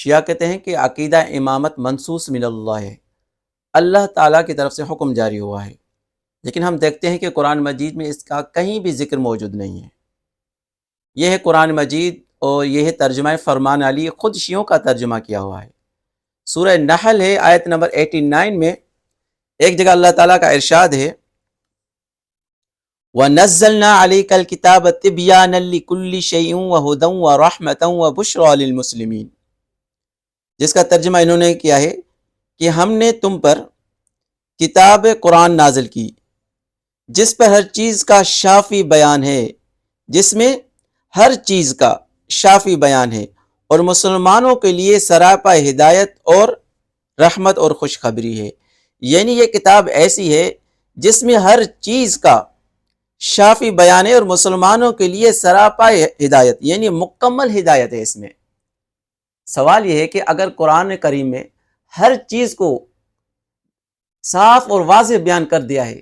شیعہ کہتے ہیں کہ عقیدہ امامت منصوص من اللہ ہے، اللہ تعالیٰ کی طرف سے حکم جاری ہوا ہے، لیکن ہم دیکھتے ہیں کہ قرآن مجید میں اس کا کہیں بھی ذکر موجود نہیں ہے۔ یہ ہے قرآن مجید اور یہ ہے ترجمہ فرمان علی، خود شیعوں کا ترجمہ کیا ہوا ہے۔ سورہ نحل ہے آیت نمبر 89 میں ایک جگہ اللہ تعالیٰ کا ارشاد ہے وَنَزَّلْنَا عَلَيْكَ الْكِتَابَ تِبْيَانًا لِكُلِّ شَيْءٍ وَهُدًى وَرَحْمَةً وَبُشْرَىٰ لِلْمُسْلِمِينَ، جس کا ترجمہ انہوں نے کیا ہے کہ ہم نے تم پر کتاب قرآن نازل کی جس پر ہر چیز کا شافی بیان ہے، جس میں ہر چیز کا شافی بیان ہے، اور مسلمانوں کے لیے سراپا ہدایت اور رحمت اور خوشخبری ہے۔ یعنی یہ کتاب ایسی ہے جس میں ہر چیز کا شافی بیان ہے اور مسلمانوں کے لیے سراپا ہدایت، یعنی مکمل ہدایت ہے اس میں۔ سوال یہ ہے کہ اگر قرآن کریم میں ہر چیز کو صاف اور واضح بیان کر دیا ہے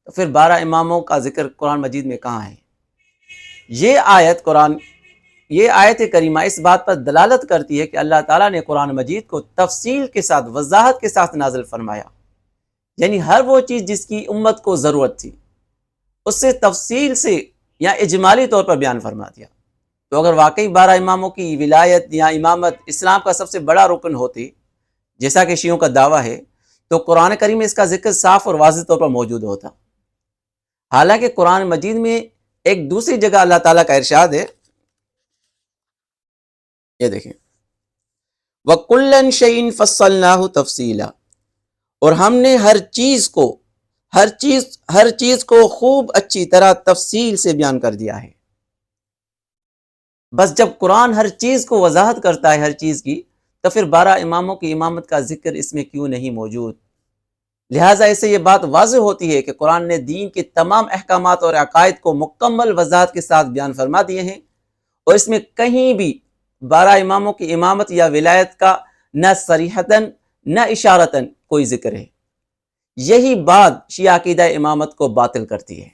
تو پھر 12 اماموں کا ذکر قرآن مجید میں کہاں ہے؟ یہ آیت کریمہ اس بات پر دلالت کرتی ہے کہ اللہ تعالیٰ نے قرآن مجید کو تفصیل کے ساتھ، وضاحت کے ساتھ نازل فرمایا، یعنی ہر وہ چیز جس کی امت کو ضرورت تھی اس سے تفصیل سے یا اجمالی طور پر بیان فرما دیا۔ تو اگر واقعی 12 اماموں کی ولایت یا امامت اسلام کا سب سے بڑا رکن ہوتی جیسا کہ شیعوں کا دعویٰ ہے، تو قرآن کریم میں اس کا ذکر صاف اور واضح طور پر موجود ہوتا۔ حالانکہ قرآن مجید میں ایک دوسری جگہ اللہ تعالیٰ کا ارشاد ہے، یہ دیکھیں وَكُلًّا شَيْءٍ فَصَّلْنَاهُ تَفْصِيلًا، اور ہم نے ہر چیز کو خوب اچھی طرح تفصیل سے بیان کر دیا ہے۔ بس جب قرآن ہر چیز کو وضاحت کرتا ہے ہر چیز کی، تو پھر 12 اماموں کی امامت کا ذکر اس میں کیوں نہیں موجود؟ لہٰذا اس سے یہ بات واضح ہوتی ہے کہ قرآن نے دین کے تمام احکامات اور عقائد کو مکمل وضاحت کے ساتھ بیان فرما دیے ہیں، اور اس میں کہیں بھی 12 اماموں کی امامت یا ولایت کا نہ صریحتاً نہ اشارتاً کوئی ذکر ہے۔ یہی بات شیعہ عقیدہ امامت کو باطل کرتی ہے۔